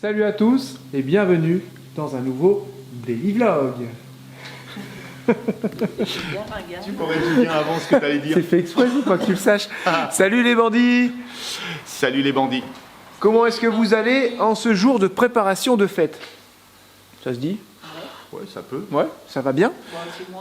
Salut à tous et bienvenue dans un nouveau Daily Vlog. Tu m'aurais dit bien avant ce que tu allais dire. C'est fait exprès, pas que tu le saches. Salut les bandits. Salut les bandits. Comment est-ce que vous allez en ce jour de préparation de fête? Ça se dit? Ouais, ça peut. Ouais, ça va bien? Bon,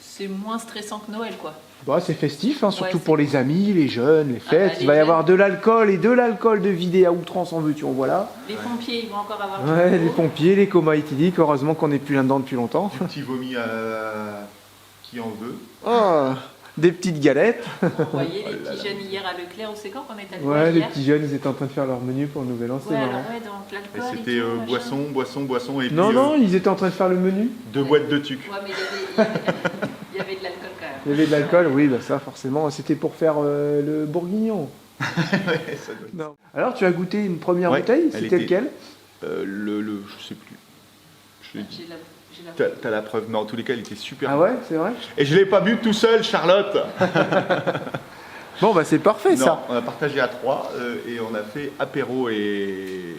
c'est moins stressant que Noël, quoi. Bah, c'est festif, hein, surtout Ouais, pour les amis, les jeunes, les fêtes. bah, Il va y les avoir jeunes. de l'alcool et de l'alcool de vidé à outrance en veux-tu, en voilà. Les pompiers, ils vont encore avoir Ouais, du les boulot. pompiers, les comas éthyliques, heureusement qu'on n'est plus là-dedans depuis longtemps. Du petit vomi qui en veut. Oh, des petites galettes. Vous voyez les petits jeunes hier à Leclerc, ou c'est quand qu'on est allé Ouais, les hier. petits jeunes, ils étaient en train de faire leur menu pour le nouvel an, c'est Ouais, alors marrant. ouais, donc Et l'alcool c'était tout, machin. boisson et Non, puis non, ils étaient en train de faire le menu. 2 boîtes de tuc. Ouais, mais il y avait de l'alcool quand même. Il y avait de l'alcool, oui, bah ça forcément, c'était pour faire le bourguignon. Ouais, ça doit- Non. Alors, tu as goûté une première Ouais, bouteille, elle c'était était- lequel? Je sais plus. Je l'ai dit. J'ai la T'as la preuve, mais en tous les cas, il était super. Ah bon. ouais, c'est vrai? Et je l'ai pas bu tout seul, Charlotte. Bon, bah c'est parfait Non, ça. on a partagé à 3 et on a fait apéro et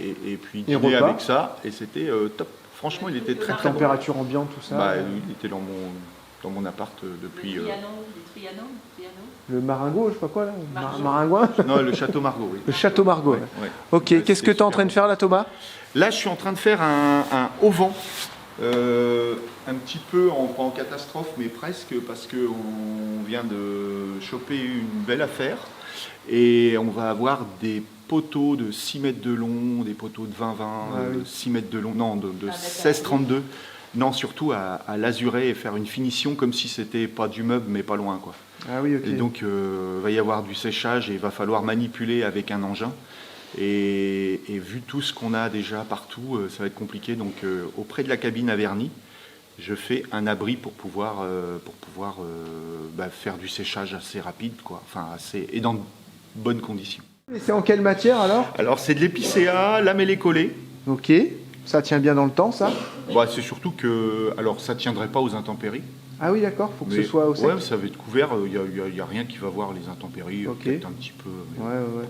puis Et dîner repas. avec ça et c'était top. Franchement, il était très très bon. Température ambiante, tout ça. Bah, il était dans mon appart depuis. Le Trianon, les Trianon. Le maringot, je sais pas quoi là. Margaux. Maringouin. Non, le château Margaux, oui. Le château Margaux. Ouais. Ouais. Ok, Ouais, qu'est-ce que c'était tu es en train de super faire là, Thomas? Là, je suis en train de faire un auvent. Un petit peu pas en catastrophe, mais presque, parce qu'on vient de choper une belle affaire. Et on va avoir des poteaux de 6 mètres de long, des poteaux de 20-20, oui. 6 mètres de long, non, de Avec 16-32. Non, surtout à l'azurer et faire une finition comme si c'était pas du meuble, mais pas loin, quoi. Ah oui, ok. Et donc, va y avoir du séchage et il va falloir manipuler avec un engin. Et vu tout ce qu'on a déjà partout, ça va être compliqué. Donc, auprès de la cabine à vernis, je fais un abri pour pouvoir faire du séchage assez rapide, quoi. Enfin, et dans de bonnes conditions. Et c'est en quelle matière alors? Alors, c'est de l'épicéa, lamellé collé. Ok, ça tient bien dans le temps ça? Bah, c'est surtout que, alors, ça tiendrait pas aux intempéries. Ah oui, d'accord, faut que Mais- ce soit au sec. Ouais, ça va être couvert. Il y a rien qui va voir les intempéries. Ok. Peut-être un petit peu. mais- Ouais, ouais, ouais.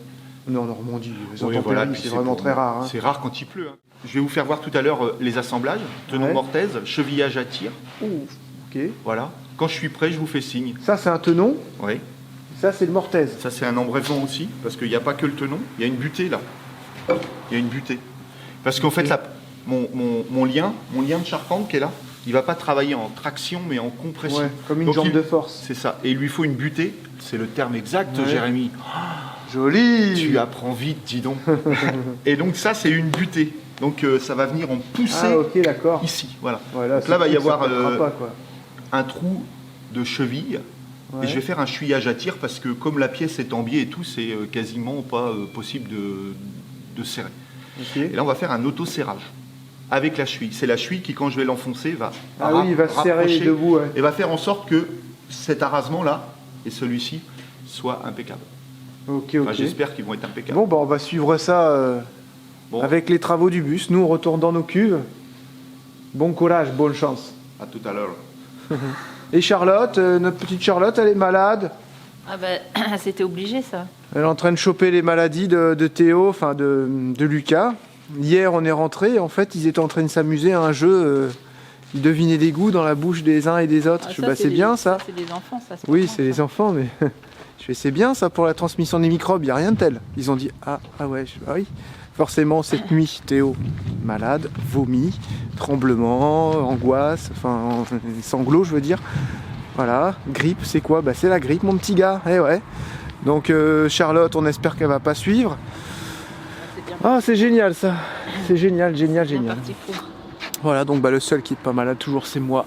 Non, en Normandie, les Oui, intempéries, voilà, puis c'est vraiment pour- très rare. Hein. C'est rare quand il pleut. Hein. Je vais vous faire voir tout à l'heure les assemblages, tenon Ouais. mortaise, chevillage à tir. Ouh, ok. Voilà. Quand je suis prêt, je vous fais signe. Ça, c'est un tenon. Oui. Ça, c'est le mortaise. Ça, c'est un embrayement aussi, parce qu'il n'y a pas que le tenon. Il y a une butée là. Il y a une butée. Parce qu'en fait, là, mon lien de charpente qui est là, il va pas travailler en traction, mais en compression. Ouais, comme une Donc, jambe de force. C'est ça. Et il lui faut une butée. C'est le terme exact, Ouais. Jérémy. Joli. Tu apprends vite, dis donc. Et donc ça, c'est une butée. Donc ça va venir en pousser Ah, ok, d'accord. ici. Voilà. Ouais, Donc là, va y ça avoir pètera pas, quoi. un trou de cheville. Ouais. Et je vais faire un chouillage à tir parce que comme la pièce est en biais et tout, c'est quasiment pas possible de serrer. Ok. Et là, on va faire un auto-serrage avec la cheville. C'est la cheville qui, quand je vais l'enfoncer, va Ah oui, il va se serrer rapprocher debout, ouais. et va faire en sorte que cet arasement-là et celui-ci soient impeccables. Ok, ok. Enfin, j'espère qu'ils vont être impeccables. Bon, bah, on va suivre ça Bon, avec les travaux du bus. Nous, on retourne dans nos cuves. Bon courage, bonne chance. à tout à l'heure. Et Charlotte, notre petite Charlotte, elle est malade. Ah bah, c'était obligé, ça. Elle est en train de choper les maladies de Théo, enfin de Lucas. Hier, on est rentré. En fait, ils étaient en train de s'amuser à un jeu. Ils devinaient des goûts dans la bouche des uns et des autres. Ah, Je fais, ça, bah, c'est bien ça. C'est des enfants, ça. Oui, c'est les enfants, mais je fais c'est bien ça pour la transmission des microbes, il n'y a rien de tel. Ils ont dit ah ouais, ah oui. Forcément, cette nuit, Théo, malade, vomi, tremblement, angoisse, enfin sanglots, je veux dire. Voilà, grippe, c'est quoi? Bah c'est la grippe, mon petit gars, eh ouais. Donc Charlotte, on espère qu'elle va pas suivre. C'est bien, Ah, c'est génial ça, c'est génial, génial, bien génial. parti pour. Voilà, donc bah, le seul qui est pas malade toujours, c'est moi.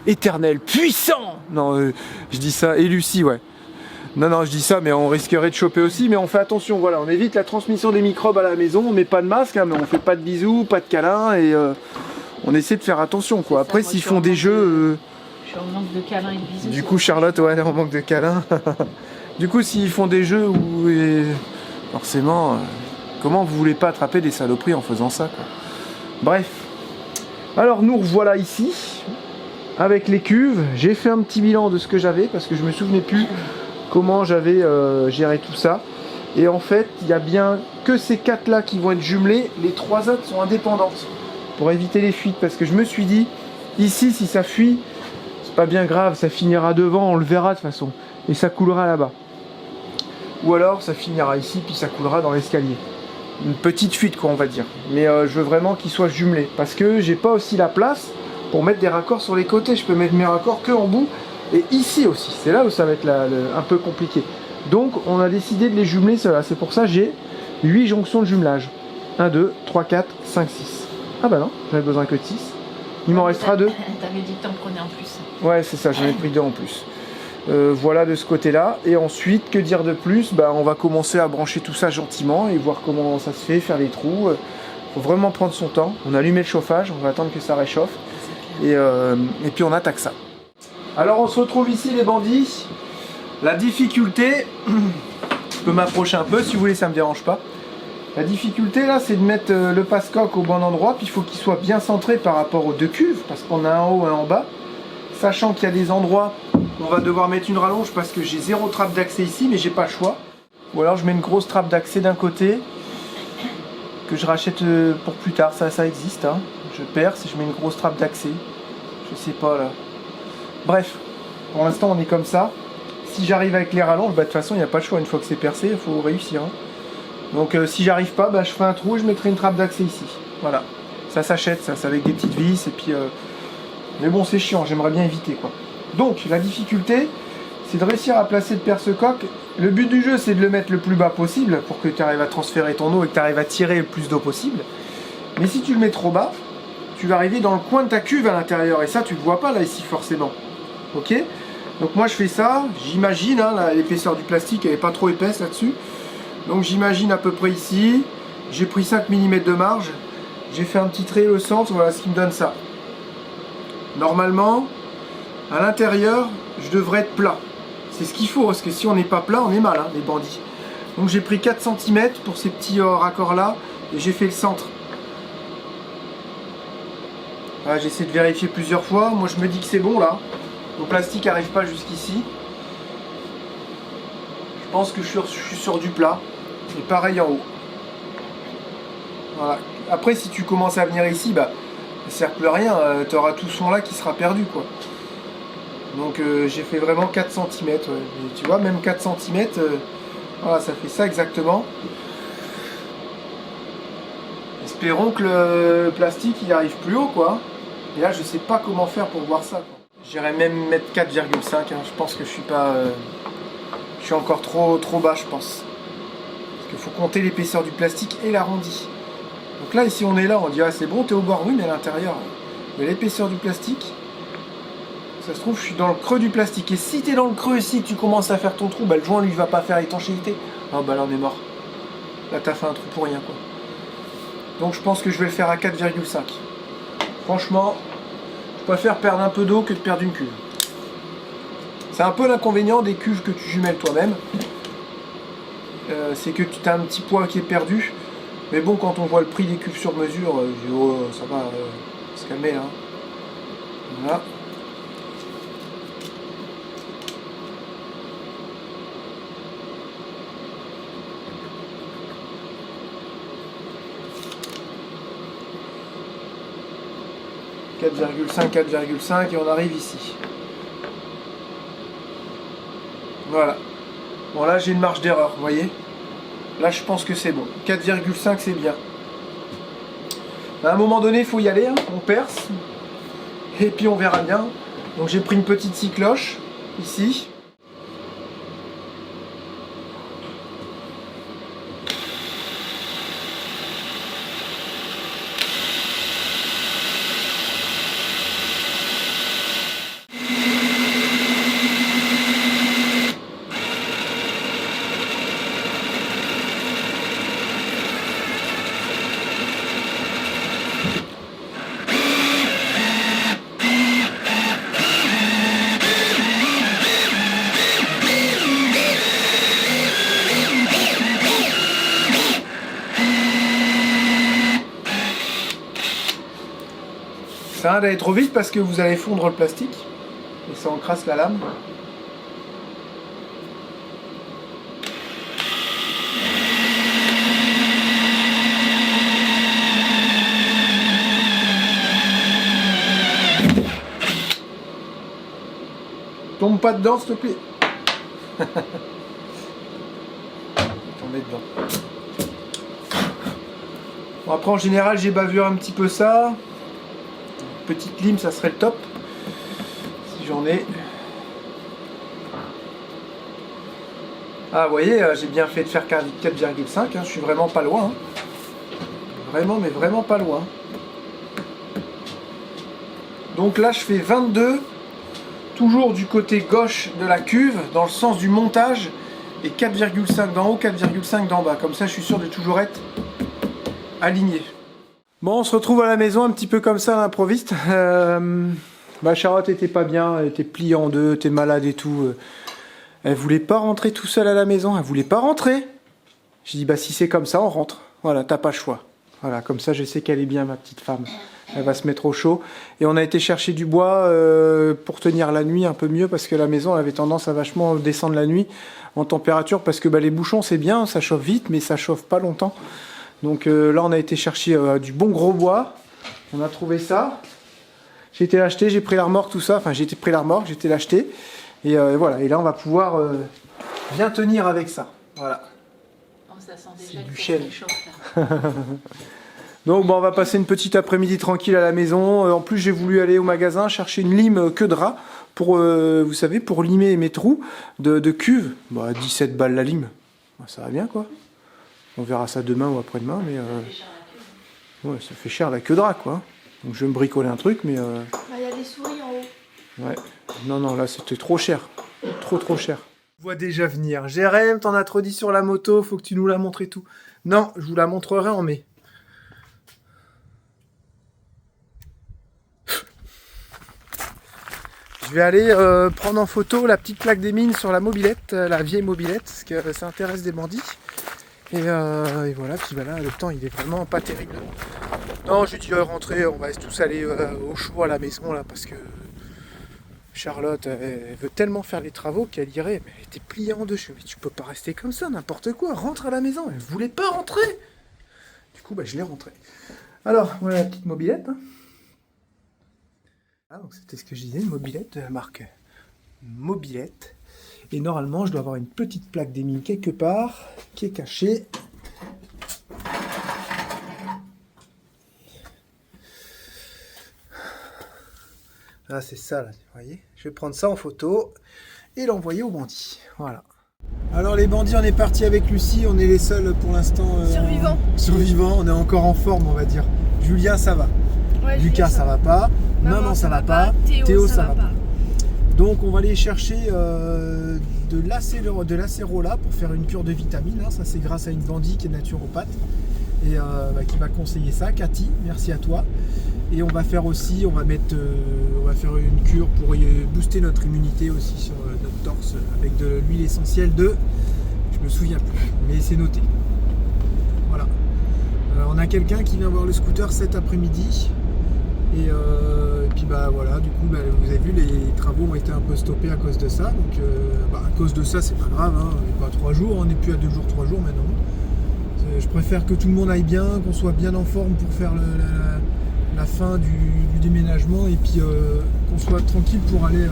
Éternel, puissant. Non, je dis ça, et Lucie, ouais. Non, je dis ça, mais on risquerait de choper aussi, mais on fait attention, voilà, on évite la transmission des microbes à la maison, on met pas de masque, hein, mais on fait pas de bisous, pas de câlins, et on essaie de faire attention, quoi. C'est ça, Après, moi, s'ils je suis font en des manque jeux... Je suis en manque de câlins et de bisous. Du c'est coup, bon. Charlotte, ouais, elle est en manque de câlins. Du coup, s'ils font des jeux où... forcément, comment vous voulez pas attraper des saloperies en faisant ça, quoi. Bref. Alors, nous revoilà ici, avec les cuves. J'ai fait un petit bilan de ce que j'avais, parce que je me souvenais plus comment j'avais géré tout ça. Et en fait, il n'y a bien que ces 4 là qui vont être jumelés, les 3 autres sont indépendantes. Pour éviter les fuites, parce que je me suis dit, ici, si ça fuit, c'est pas bien grave, ça finira devant, on le verra de toute façon. Et ça coulera là-bas. Ou alors, ça finira ici, puis ça coulera dans l'escalier. Une petite fuite, quoi, on va dire. Mais je veux vraiment qu'ils soient jumelés, parce que j'ai pas aussi la place pour mettre des raccords sur les côtés. Je peux mettre mes raccords que en bout, et ici aussi. C'est là où ça va être un peu compliqué. Donc, on a décidé de les jumeler, cela. C'est pour ça que j'ai 8 jonctions de jumelage. 1, 2, 3, 4, 5, 6. Ah bah non, j'avais besoin que de 6. Il m'en restera 2. T'avais dit que t'en prenais en plus. Ouais, c'est ça, j'en ai pris 2 en plus. Voilà de ce côté-là. Et ensuite, que dire de plus? Bah, on va commencer à brancher tout ça gentiment et voir comment ça se fait, faire les trous. Faut vraiment prendre son temps. On a allumé le chauffage, on va attendre que ça réchauffe. Et puis on attaque ça. Alors on se retrouve ici les bandits. La difficulté, je peux m'approcher un peu si vous voulez, ça me dérange pas. La difficulté là, c'est de mettre le passe-coque au bon endroit, puis il faut qu'il soit bien centré par rapport aux 2 cuves, parce qu'on a un en haut et un en bas. Sachant qu'il y a des endroits où on va devoir mettre une rallonge parce que j'ai 0 trappe d'accès ici, mais j'ai pas le choix. Ou alors je mets une grosse trappe d'accès d'un côté, que je rachète pour plus tard, ça existe. Hein. Je perce et je mets une grosse trappe d'accès. Je sais pas là. Bref, pour l'instant on est comme ça. Si j'arrive avec les rallonges, bah, de toute façon il n'y a pas le choix, une fois que c'est percé, il faut réussir. Hein. Donc si j'arrive pas, bah, je ferai un trou et je mettrai une trappe d'accès ici. Voilà, ça s'achète, ça, c'est avec des petites vis et puis... Mais bon, c'est chiant, j'aimerais bien éviter quoi. Donc la difficulté, c'est de réussir à placer le perce-coque. Le but du jeu, c'est de le mettre le plus bas possible pour que tu arrives à transférer ton eau et que tu arrives à tirer le plus d'eau possible. Mais si tu le mets trop bas, tu vas arriver dans le coin de ta cuve à l'intérieur et ça, tu le vois pas là ici forcément. Ok? Donc moi je fais ça, j'imagine, hein, l'épaisseur du plastique elle n'est pas trop épaisse là-dessus. Donc j'imagine à peu près ici, j'ai pris 5 mm de marge, j'ai fait un petit trait au centre, voilà ce qui me donne ça. Normalement, à l'intérieur, je devrais être plat. C'est ce qu'il faut, parce que si on n'est pas plat, on est mal, hein, les bandits. Donc j'ai pris 4 cm pour ces petits raccords là, et j'ai fait le centre. Voilà, j'essaie de vérifier plusieurs fois, moi je me dis que c'est bon là. Le plastique n'arrive pas jusqu'ici. Je pense que je suis sur du plat. Et pareil en haut. Voilà. Après si tu commences à venir ici, bah ça sert plus à rien, tu auras tout ce son là qui sera perdu quoi. Donc j'ai fait vraiment 4 cm. Ouais. Tu vois, même 4 cm, voilà, ça fait ça exactement. Espérons que le plastique il arrive plus haut quoi. Et là je sais pas comment faire pour voir ça. J'irais même mettre 4,5, hein. Je pense que je suis pas... je suis encore trop bas je pense. Parce qu'il faut compter l'épaisseur du plastique et l'arrondi. Donc là ici on est là, on dit ah c'est bon t'es au bord, oui mais à l'intérieur. Mais l'épaisseur du plastique, ça se trouve je suis dans le creux du plastique. Et si t'es dans le creux ici que tu commences à faire ton trou, bah le joint lui va pas faire étanchéité. Ah bah là on est mort. Là t'as fait un trou pour rien quoi. Donc je pense que je vais le faire à 4,5. Franchement, je préfère perdre un peu d'eau que de perdre une cuve. C'est un peu l'inconvénient des cuves que tu jumelles toi-même. C'est que tu as un petit poids qui est perdu. Mais bon, quand on voit le prix des cuves sur mesure, je dis, oh, ça va se calmer là. Voilà. « 4,5 et on arrive ici. Voilà. Bon là j'ai une marge d'erreur, vous voyez. Là je pense que c'est bon. 4,5 c'est bien. À un moment donné il faut y aller, hein. On perce. Et puis on verra bien. Donc j'ai pris une petite scie cloche ici. Ça sert à rien d'aller trop vite parce que vous allez fondre le plastique et ça encrasse la lame. Tombe pas dedans, s'il te plaît. Tomber dedans. Bon, après, en général, j'ai bavuré un petit peu ça. Une petite lime, ça serait le top. Si j'en ai. Ah, vous voyez, j'ai bien fait de faire 4,5. Hein, je suis vraiment pas loin. Hein. Vraiment, mais vraiment pas loin. Donc là, je fais 22. Toujours du côté gauche de la cuve, dans le sens du montage. Et 4,5 d'en haut, 4,5 d'en bas. Comme ça, je suis sûr de toujours être aligné. Bon, on se retrouve à la maison un petit peu comme ça à l'improviste. Charlotte était pas bien, elle était pliée en deux, elle était malade et tout. Elle voulait pas rentrer tout seule à la maison, elle voulait pas rentrer. J'ai dit, bah si c'est comme ça, on rentre. Voilà, t'as pas le choix. Voilà, comme ça je sais qu'elle est bien, ma petite femme. Elle va se mettre au chaud. Et on a été chercher du bois pour tenir la nuit un peu mieux, parce que la maison elle avait tendance à vachement descendre la nuit en température, parce que les bouchons c'est bien, ça chauffe vite, mais ça chauffe pas longtemps. Donc là on a été chercher du bon gros bois. On a trouvé ça. J'ai été l'acheter, j'ai pris la remorque, tout ça. Enfin j'ai pris la remorque, j'ai été l'acheter. Et voilà, et là on va pouvoir bien tenir avec ça. Voilà. Oh, ça sent déjà du chêne. Là. Donc bon, on va passer une petite après-midi tranquille à la maison. En plus j'ai voulu aller au magasin chercher une lime queue de rat pour, vous savez, pour limer mes trous de cuve. Bah 17 balles la lime, ça va bien quoi. On verra ça demain ou après-demain, mais ouais, ça fait cher la queue de rat quoi. Donc je vais me bricoler un truc, mais... Il y a des souris en haut. Ouais, non, là c'était trop cher. Trop cher. Je vois déjà venir. Jérém, t'en as trop dit sur la moto, faut que tu nous la montres et tout. Non, je vous la montrerai en mai. Je vais aller prendre en photo la petite plaque des mines sur la mobilette, la vieille mobilette, parce que ça intéresse des bandits. Et voilà, puis là, le temps il est vraiment pas terrible. Non, j'ai dit rentrer, on va tous aller au chaud à la maison là, parce que Charlotte, elle veut tellement faire les travaux qu'elle irait, mais elle était pliée en deux. Je me dis, mais tu peux pas rester comme ça, n'importe quoi, rentre à la maison. Elle voulait pas rentrer. Du coup, je l'ai rentrée. Alors, voilà la petite mobilette. Hein. Ah, donc c'était ce que je disais, une mobilette de la marque Mobilette. Et normalement, je dois avoir une petite plaque des mines quelque part, qui est cachée. Ah, c'est ça, là, vous voyez. Je vais prendre ça en photo et l'envoyer aux bandits. Voilà. Alors, les bandits, on est parti avec Lucie. On est les seuls pour l'instant. Survivants. On est encore en forme, on va dire. Julien, ça va. Ouais, Lucas, ça va pas. Maman, ça va pas. Théo, ça va pas. Donc, on va aller chercher de l'acérola pour faire une cure de vitamines. Hein. Ça, c'est grâce à une bandit qui est naturopathe et qui m'a conseillé ça. Cathy, merci à toi. Et on va faire aussi, on va faire une cure pour booster notre immunité aussi sur notre torse avec de l'huile essentielle je me souviens plus, mais c'est noté. Voilà. On a quelqu'un qui vient voir le scooter cet après-midi. Et puis voilà, du coup vous avez vu, les travaux ont été un peu stoppés à cause de ça. Donc à cause de ça, c'est pas grave, hein, on n'est pas à 3 jours, on n'est plus à 2 jours, 3 jours maintenant. Je préfère que tout le monde aille bien, qu'on soit bien en forme pour faire la fin du déménagement et puis qu'on soit tranquille pour aller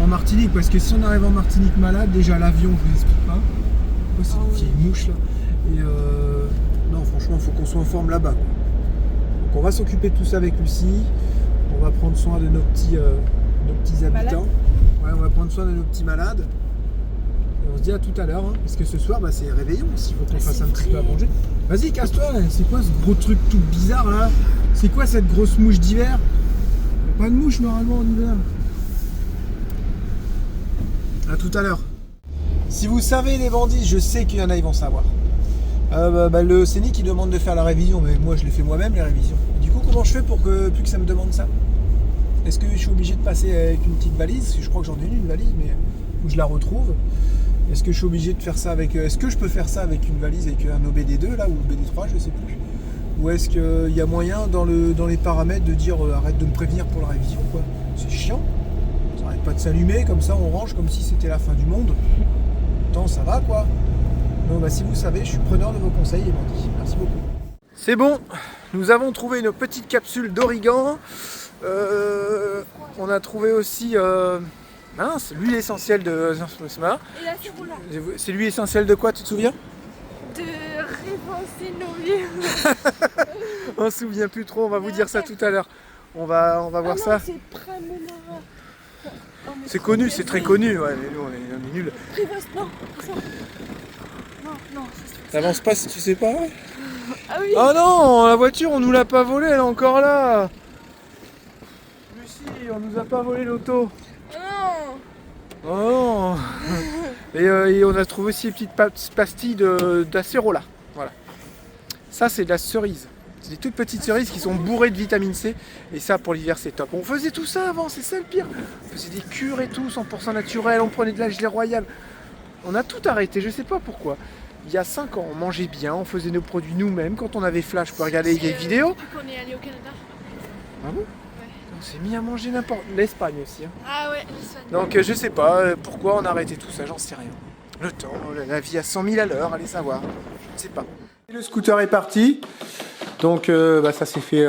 en Martinique, parce que si on arrive en Martinique malade, déjà l'avion, je vous explique pas. Oh, c'est une petite mouche là. Et non, franchement, il faut qu'on soit en forme là-bas. Donc on va s'occuper de tout ça avec Lucie. On va prendre soin de nos petits habitants. Ouais, on va prendre soin de nos petits malades. Et on se dit à tout à l'heure, hein, parce que ce soir, c'est réveillon aussi, il faut qu'on fasse un petit peu à manger. Vas-y, casse-toi, c'est quoi ce gros truc tout bizarre là? C'est quoi cette grosse mouche d'hiver? Il n'y a pas de mouche normalement en hiver. À tout à l'heure. Si vous savez les bandits, je sais qu'il y en a, ils vont savoir. Le CENI qui demande de faire la révision, mais moi je les fais moi-même les révisions. Du coup, comment je fais pour que plus que ça me demande ça? Est-ce que je suis obligé de passer avec une petite valise? Je crois que j'en ai une valise, mais où je la retrouve. Est-ce que je suis obligé de faire ça avec... Est-ce que je peux faire ça avec une valise avec un OBD2 là, ou OBD3, je sais plus. Ou est-ce qu'il y a moyen dans les paramètres de dire arrête de me prévenir pour la révision quoi? C'est chiant. Ça arrête pas de s'allumer, comme ça on range comme si c'était la fin du monde. Pourtant ça va quoi. Donc si vous savez, je suis preneur de vos conseils et bandits. Merci beaucoup. C'est bon, nous avons trouvé une petite capsule d'origan. On a trouvé aussi Mince, l'huile essentielle de... Et là, c'est roulant. C'est l'huile essentielle de quoi, tu te souviens? De révancer nos vies. On se souvient plus trop, on va vous dire ça tout à l'heure. On va voir ça. C'est Pramonara. C'est connu, c'est très connu. Ouais, mais nous, on est nuls. Prévost, non. Ça. Non, T'avances pas si tu sais pas. Ah oui. Oh non, la voiture, on nous l'a pas volée, elle est encore là. Lucie, on nous a pas volé l'auto. Non. Oh non. Et on a trouvé aussi des petites pastilles d'acérola. Voilà. Ça, c'est de la cerise. C'est des toutes petites cerises qui sont bourrées de vitamine C. Et ça, pour l'hiver, c'est top. On faisait tout ça avant, c'est ça le pire. On faisait des cures et tout, 100% naturel. On prenait de la gelée royale. On a tout arrêté, je sais pas pourquoi. Il y a 5 ans, on mangeait bien, on faisait nos produits nous-mêmes. Quand on avait Flash, on pouvait regarder des vidéos. On est allé au Canada. Ah bon? On s'est mis à manger n'importe... L'Espagne aussi. Hein. Ah ouais, l'Espagne. Donc je sais pas pourquoi on a arrêté tout ça, j'en sais rien. Le temps, la vie à 100 000 à l'heure, allez savoir. Je ne sais pas. Le scooter est parti. Donc ça s'est fait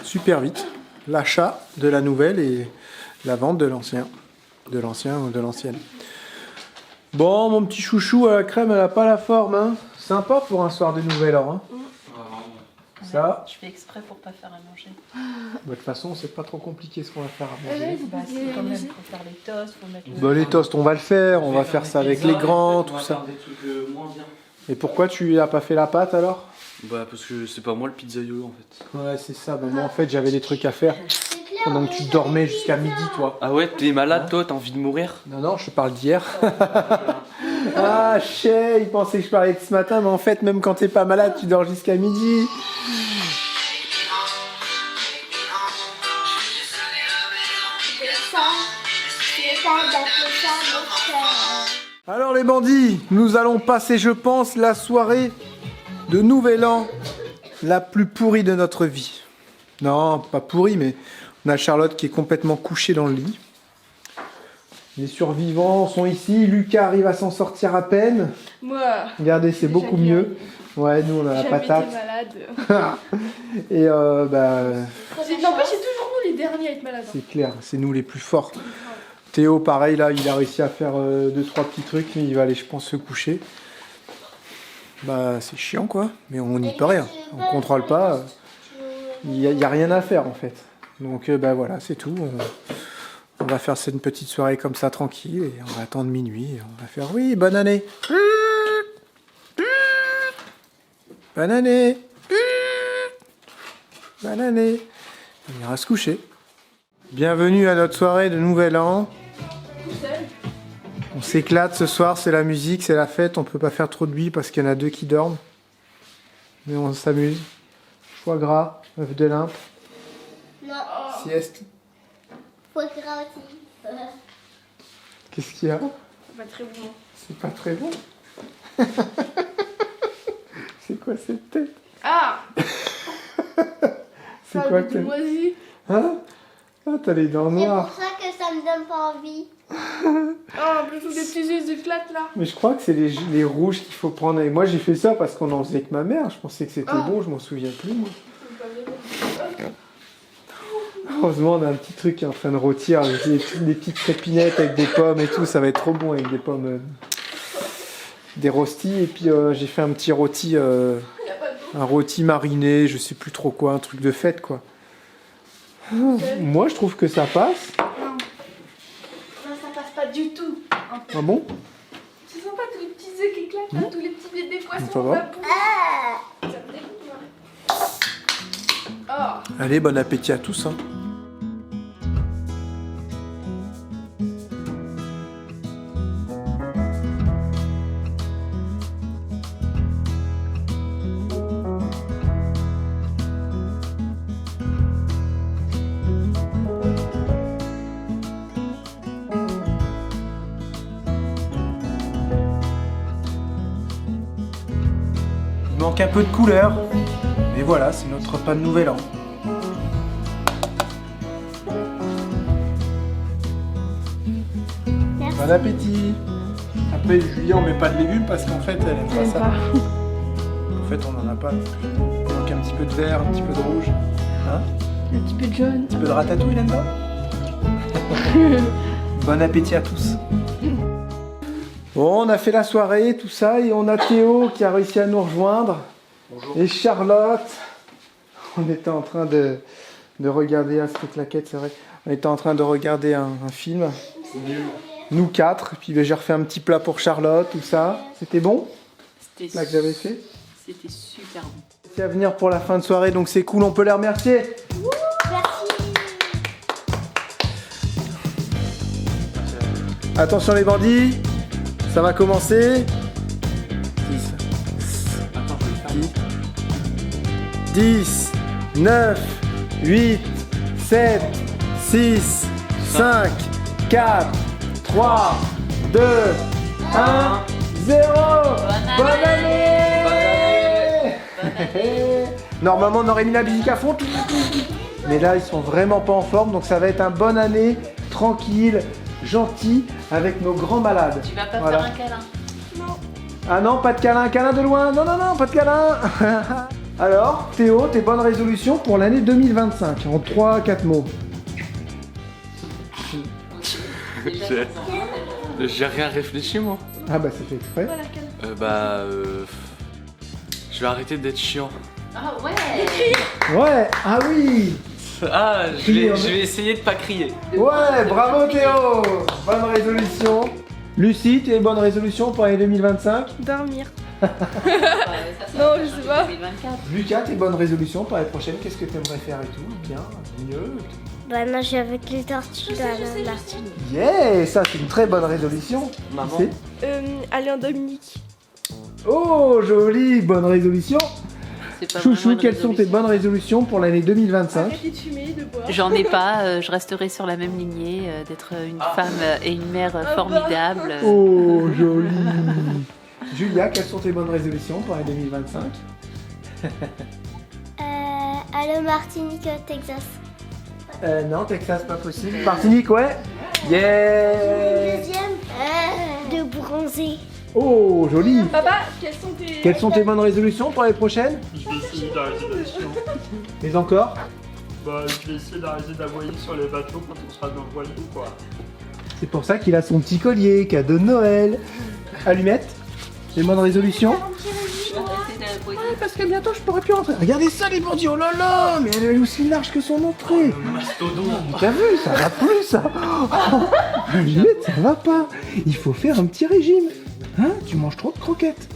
super vite. L'achat de la nouvelle et la vente de l'ancien. De l'ancien ou de l'ancienne. Bon, mon petit chouchou à la crème, elle a pas la forme. Hein. Sympa pour un soir de nouvel an. Hein. Ça. Je fais exprès pour pas faire à manger. De toute façon, c'est pas trop compliqué ce qu'on va faire à manger. Bah, c'est quand même pour faire les toasts, faut mettre le... Bah, les toasts, on va le faire. On va faire ça avec les grands, tout ça. Des trucs moins bien. Et pourquoi tu as pas fait la pâte alors? Bah parce que c'est pas moi le pizzaïolo en fait. Ouais, c'est ça. Bah, moi, en fait, j'avais des trucs à faire pendant que tu dormais jusqu'à midi, toi. Ah ouais, t'es malade toi, t'as envie de mourir? Non, non, je parle d'hier. Ah, chais, il pensait que je parlais de ce matin, mais en fait, même quand t'es pas malade, tu dors jusqu'à midi. Alors les bandits, nous allons passer, je pense, la soirée de Nouvel An la plus pourrie de notre vie. Non, pas pourrie, mais on a Charlotte qui est complètement couchée dans le lit. Les survivants sont ici, Lucas arrive à s'en sortir à peine. Moi, Regardez, c'est beaucoup mieux. Ouais, nous on a la patate. malade. Et N'empêche, c'est toujours nous les derniers à être malades. c'est clair, c'est nous les plus forts. Théo, pareil, là, il a réussi à faire 2-3 petits trucs, mais il va aller, je pense, se coucher. Bah, c'est chiant, quoi. Mais on n'y peut rien. On contrôle pas. Il n'y a rien à faire, en fait. Donc, bah voilà, c'est tout. On va faire cette petite soirée comme ça, tranquille. Et on va attendre minuit. Et on va faire, oui, bonne année. Bonne année. Bonne année. On ira se coucher. Bienvenue à notre soirée de Nouvel An. On s'éclate ce soir, c'est la musique, c'est la fête. On peut pas faire trop de bruit parce qu'il y en a 2 qui dorment. Mais on s'amuse. Foie gras, œuf de limpe, Non, sieste. faut gras aussi. Qu'est-ce qu'il y a? Pas très bon. C'est pas très bon. C'est quoi cette tête? Ah, C'est quoi que moisi. Hein? Ah, t'as les dents C'est noires. pour ça que ça me donne pas envie. Oh, plutôt des petits yeux d'éclate là. Mais je crois que c'est les rouges qu'il faut prendre. Et moi j'ai fait ça parce qu'on en faisait avec ma mère. Je pensais que c'était bon, je m'en souviens plus moi. Heureusement on a un petit truc qui est en train de rôtir, des petites crépinettes avec des pommes et tout, ça va être trop bon avec des pommes, des rostis. Et puis j'ai fait un petit rôti, un rôti mariné, je sais plus trop quoi, un truc de fête quoi. Moi je trouve que ça passe. Non, ça passe pas du tout. Ah bon? Tu sens pas tous les petits œufs qui éclatent là, tous les petits bébés poissons Ça va? dans la bouche. Ça me dégoûte, moi. Oh. Allez, bon appétit à tous. Hein. Il manque un peu de couleur, mais voilà, c'est notre repas de Nouvel An. Merci. Bon appétit. Après, Julie, on met pas de légumes parce qu'en fait, elle aime pas ça. En fait, on en a pas. Il manque un petit peu de vert, un petit peu de rouge. Hein? Un petit peu de jaune. Un petit peu de ratatouille là-dedans. Bon appétit à tous. Bon, on a fait la soirée, tout ça, et on a Théo qui a réussi à nous rejoindre. Bonjour. Et Charlotte. On était en train de regarder, ah, c'était claquette, c'est vrai. On était en train de regarder un film. Nous 4. Puis ben, j'ai refait un petit plat pour Charlotte, tout ça. C'était bon? C'était Là que j'avais fait. C'était super bon. C'est à venir pour la fin de soirée, donc c'est cool, on peut les remercier. Merci. Attention les bandits, ça va commencer. 10, 9, 8, 7, 6, 5, 4, 3, 2, 1, 0. Bonne année. Normalement on aurait mis la musique à fond. Mais là ils sont vraiment pas en forme, donc ça va être un bonne année, tranquille, gentil, avec nos grands malades. Tu vas pas Voilà. faire un câlin? Ah non, pas de câlin, câlin de loin. Non, non, non, pas de câlin. Alors, Théo, tes bonnes résolutions pour l'année 2025, en 3-4 mots. J'ai rien réfléchi moi. Ah bah c'est fait exprès. Je vais arrêter d'être chiant. Ah ouais. Ouais, ah oui. Ah, je vais essayer de pas crier. Ouais, bravo Théo. Bonne résolution. Lucie, tes bonnes résolutions pour l'année 2025. Dormir. Non, je sais pas. 2024. Lucas, tes bonnes résolutions pour l'année prochaine, qu'est-ce que tu aimerais faire et tout? Bien, mieux. Bah nager avec les tortues dans la Martinique. Yeah, ça c'est une très bonne résolution. Maman. Tu sais. Aller en Dominique. Oh, joli, bonne résolution. C'est pas Chouchou, vraiment une quelles sont tes résolution. bonnes résolutions pour l'année 2025? Arrêter de fumer, de boire. J'en ai pas, je resterai sur la même lignée, d'être une femme et une mère formidable. Oh, joli. Julia, quelles sont tes bonnes résolutions pour l'année 2025? Aller en Martinique, Texas. Non, Texas, pas possible. Martinique, ouais. Yeah. Deuxième, de bronzer. Oh, joli. Papa, Quelles sont tes bonnes résolutions pour l'année prochaine? Je vais essayer d'arrêter d'être chiant. Mais encore? Bah, je vais essayer d'arrêter d'aboyer sur les bateaux quand on sera dans le voilier, quoi. C'est pour ça qu'il a son petit collier, cadeau de Noël. Allumette, tes bonnes résolutions? Parce que bientôt je pourrai plus rentrer. Regardez ça les bandits, oh là là, mais elle est aussi large que son entrée. T'as vu, ça va plus ça. Juliette, ça va pas. Il faut faire un petit régime. Hein, tu manges trop de croquettes.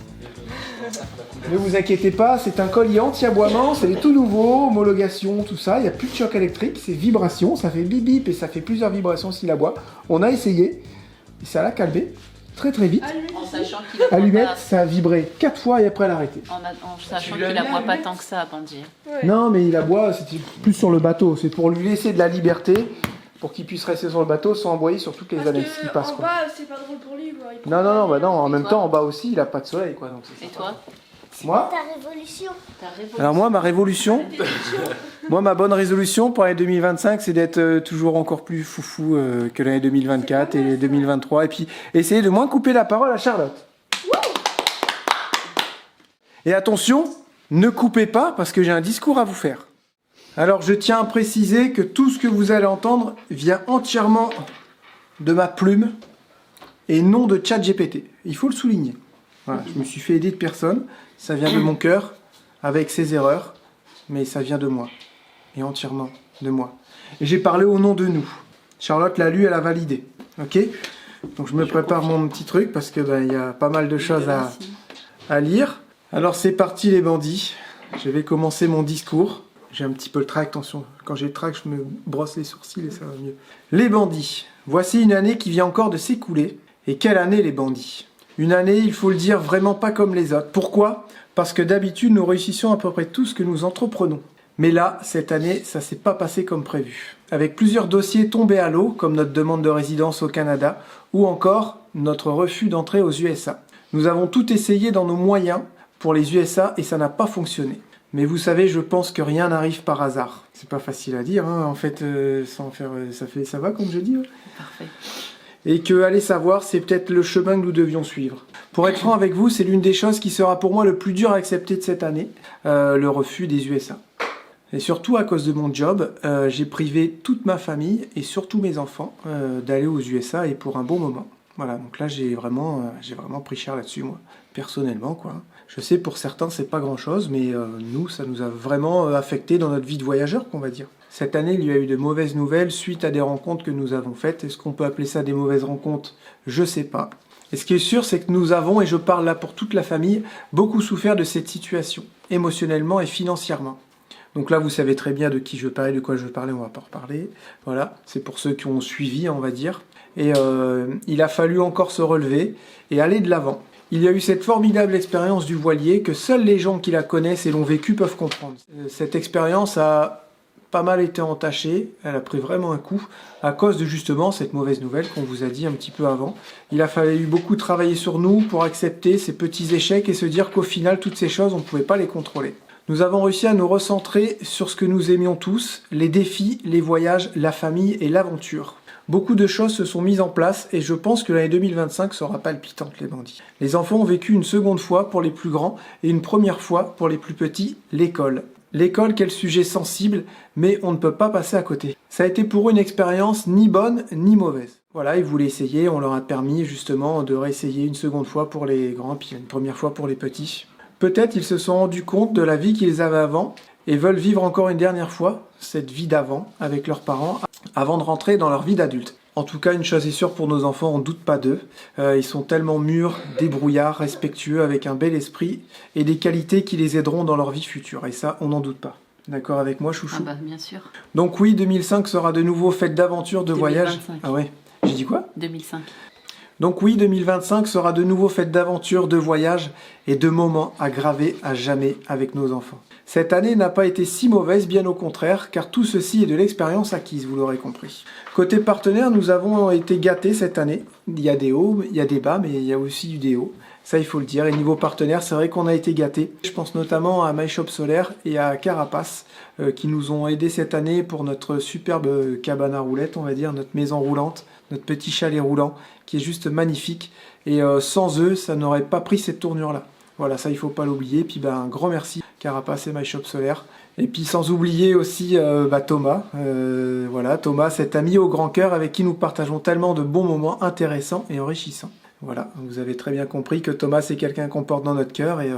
Ne vous inquiétez pas, c'est un collier anti-aboiement, c'est tout nouveau, homologation, tout ça. Il n'y a plus de choc électrique, c'est vibration, ça fait bip bip et ça fait plusieurs vibrations s'il aboie. On a essayé et ça l'a calmé très très vite. En sachant qu'il aboie Allumette, pas, ça a vibré 4 fois et après elle a arrêté. en sachant qu'il aboie pas tant que ça, Bandit. Non, mais il aboie, c'était plus sur le bateau. C'est pour lui laisser de la liberté, pour qu'il puisse rester sur le bateau sans aboyer sur toutes les annexes qui passent. En Quoi. bas, c'est pas drôle pour lui. Quoi. Non, non, non, bah non, en Et même toi temps, en bas aussi, il a pas de soleil, quoi. Donc c'est Et sympa. toi? Moi, Ta révolution. Ta révolution. alors moi, ma révolution, moi, ma bonne résolution pour l'année 2025, c'est d'être toujours encore plus foufou que l'année 2024 et 2023. Et puis, essayer de moins couper la parole à Charlotte. Et attention, ne coupez pas parce que j'ai un discours à vous faire. Alors, je tiens à préciser que tout ce que vous allez entendre vient entièrement de ma plume et non de ChatGPT. Il faut le souligner. Voilà, je me suis fait aider de personne. Ça vient de mon cœur, avec ses erreurs, mais ça vient de moi. Et entièrement de moi. Et j'ai parlé au nom de nous. Charlotte l'a lu, elle a validé. Ok? Donc je me prépare mon petit truc parce que il y a pas mal de choses à lire. Alors c'est parti les bandits. Je vais commencer mon discours. J'ai un petit peu le trac, attention. Quand j'ai le trac, je me brosse les sourcils et ça va mieux. Les bandits. Voici une année qui vient encore de s'écouler. Et quelle année les bandits? Une année, il faut le dire, vraiment pas comme les autres. Pourquoi? Parce que d'habitude, nous réussissons à peu près tout ce que nous entreprenons. Mais là, cette année, ça s'est pas passé comme prévu. Avec plusieurs dossiers tombés à l'eau, comme notre demande de résidence au Canada, ou encore notre refus d'entrée aux USA. Nous avons tout essayé dans nos moyens pour les USA et ça n'a pas fonctionné. Mais vous savez, je pense que rien n'arrive par hasard. C'est pas facile à dire, hein. En fait, sans faire, ça va comme je dis. Ouais. Parfait. Et que, allez savoir, c'est peut-être le chemin que nous devions suivre. Pour être franc avec vous, c'est l'une des choses qui sera pour moi le plus dur à accepter de cette année, le refus des USA. Et surtout à cause de mon job, j'ai privé toute ma famille et surtout mes enfants d'aller aux USA et pour un bon moment. Voilà, donc là j'ai vraiment pris cher là-dessus, moi, personnellement, quoi. Je sais, pour certains, c'est pas grand-chose, mais nous, ça nous a vraiment affecté dans notre vie de voyageur, qu'on va dire. Cette année, il y a eu de mauvaises nouvelles suite à des rencontres que nous avons faites. Est-ce qu'on peut appeler ça des mauvaises rencontres? Je sais pas. Et ce qui est sûr, c'est que nous avons, et je parle là pour toute la famille, beaucoup souffert de cette situation, émotionnellement et financièrement. Donc là, vous savez très bien de qui je parlais, de quoi je parlais, on va pas reparler. Voilà, c'est pour ceux qui ont suivi, on va dire. Et il a fallu encore se relever et aller de l'avant. Il y a eu cette formidable expérience du voilier que seuls les gens qui la connaissent et l'ont vécue peuvent comprendre. Cette expérience a pas mal été entachée, elle a pris vraiment un coup à cause de justement cette mauvaise nouvelle qu'on vous a dit un petit peu avant. Il a fallu beaucoup travailler sur nous pour accepter ces petits échecs et se dire qu'au final, toutes ces choses, on ne pouvait pas les contrôler. Nous avons réussi à nous recentrer sur ce que nous aimions tous, les défis, les voyages, la famille et l'aventure. Beaucoup de choses se sont mises en place et je pense que l'année 2025 sera palpitante, les bandits. Les enfants ont vécu une seconde fois pour les plus grands et une première fois pour les plus petits, l'école. L'école, quel sujet sensible, mais on ne peut pas passer à côté. Ça a été pour eux une expérience ni bonne ni mauvaise. Voilà, ils voulaient essayer, on leur a permis justement de réessayer une seconde fois pour les grands, puis une première fois pour les petits. Peut-être ils se sont rendus compte de la vie qu'ils avaient avant et veulent vivre encore une dernière fois cette vie d'avant avec leurs parents avant de rentrer dans leur vie d'adulte. En tout cas, une chose est sûre pour nos enfants, on ne doute pas d'eux. Ils sont tellement mûrs, débrouillards, respectueux, avec un bel esprit et des qualités qui les aideront dans leur vie future. Et ça, on n'en doute pas. D'accord avec moi, chouchou? Ah bah bien sûr. Donc oui, 2005 sera de nouveau fête d'aventure, de 2025. voyage. Ah ouais, j'ai dit quoi? 2005. Donc oui, 2025 sera de nouveau fête d'aventure, de voyage et de moments à graver à jamais avec nos enfants. Cette année n'a pas été si mauvaise, bien au contraire, car tout ceci est de l'expérience acquise, vous l'aurez compris. Côté partenaire, nous avons été gâtés cette année. Il y a des hauts, il y a des bas, mais il y a aussi eu des hauts. Ça, il faut le dire. Et niveau partenaire, c'est vrai qu'on a été gâtés. Je pense notamment à My Shop Solaire et à Carapace, qui nous ont aidés cette année pour notre superbe cabane à roulettes, on va dire, notre maison roulante, notre petit chalet roulant, qui est juste magnifique. Et sans eux, ça n'aurait pas pris cette tournure-là. Voilà, ça il faut pas l'oublier. Puis un grand merci Carapace et My Shop Solaire. Et puis sans oublier aussi Thomas. Voilà, Thomas, cet ami au grand cœur avec qui nous partageons tellement de bons moments intéressants et enrichissants. Voilà, vous avez très bien compris que Thomas c'est quelqu'un qu'on porte dans notre cœur et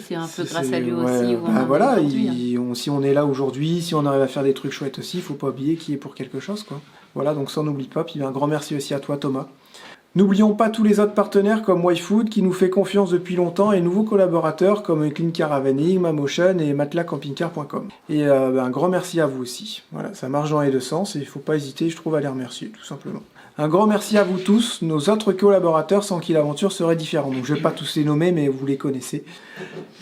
c'est un peu grâce à lui aussi. Voilà, si on est là aujourd'hui, si on arrive à faire des trucs chouettes aussi, il faut pas oublier qui est pour quelque chose, quoi. Voilà, donc ça on n'oublie pas. Puis un grand merci aussi à toi Thomas. N'oublions pas tous les autres partenaires comme YFood qui nous fait confiance depuis longtemps et nouveaux collaborateurs comme Clean Caravaning, Mamotion et matelascampingcar.com. Et un grand merci à vous aussi. Voilà, ça marche dans les deux sens et il ne faut pas hésiter, je trouve, à les remercier, tout simplement. Un grand merci à vous tous, nos autres collaborateurs sans qui l'aventure serait différente. Donc je ne vais pas tous les nommer, mais vous les connaissez.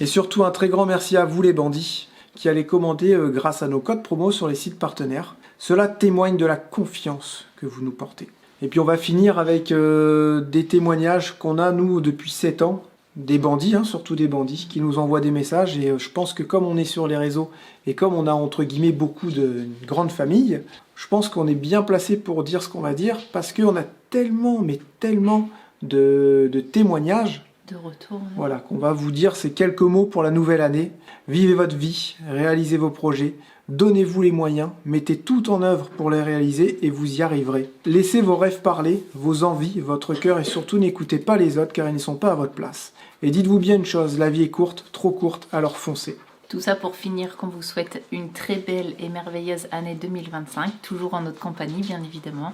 Et surtout un très grand merci à vous les bandits qui allez commander grâce à nos codes promo sur les sites partenaires. Cela témoigne de la confiance que vous nous portez. Et puis on va finir avec des témoignages qu'on a, nous, depuis 7 ans, des bandits, surtout des bandits, qui nous envoient des messages. Et je pense que comme on est sur les réseaux et comme on a, entre guillemets, beaucoup de grandes familles, je pense qu'on est bien placé pour dire ce qu'on va dire, parce qu'on a tellement, mais tellement de témoignages. De retour. Ouais. Voilà, qu'on va vous dire ces quelques mots pour la nouvelle année. Vivez votre vie, réalisez vos projets. Donnez-vous les moyens, mettez tout en œuvre pour les réaliser et vous y arriverez. Laissez vos rêves parler, vos envies, votre cœur et surtout n'écoutez pas les autres car ils ne sont pas à votre place. Et dites-vous bien une chose, la vie est courte, trop courte, alors foncez. Tout ça pour finir, qu'on vous souhaite une très belle et merveilleuse année 2025, toujours en notre compagnie bien évidemment.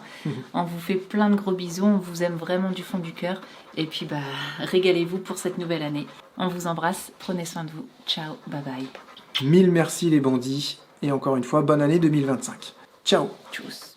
On vous fait plein de gros bisous, on vous aime vraiment du fond du cœur. Et puis régalez-vous pour cette nouvelle année. On vous embrasse, prenez soin de vous. Ciao, bye bye. 1000 merci les bandits. Et encore une fois, bonne année 2025. Ciao. Tchuss.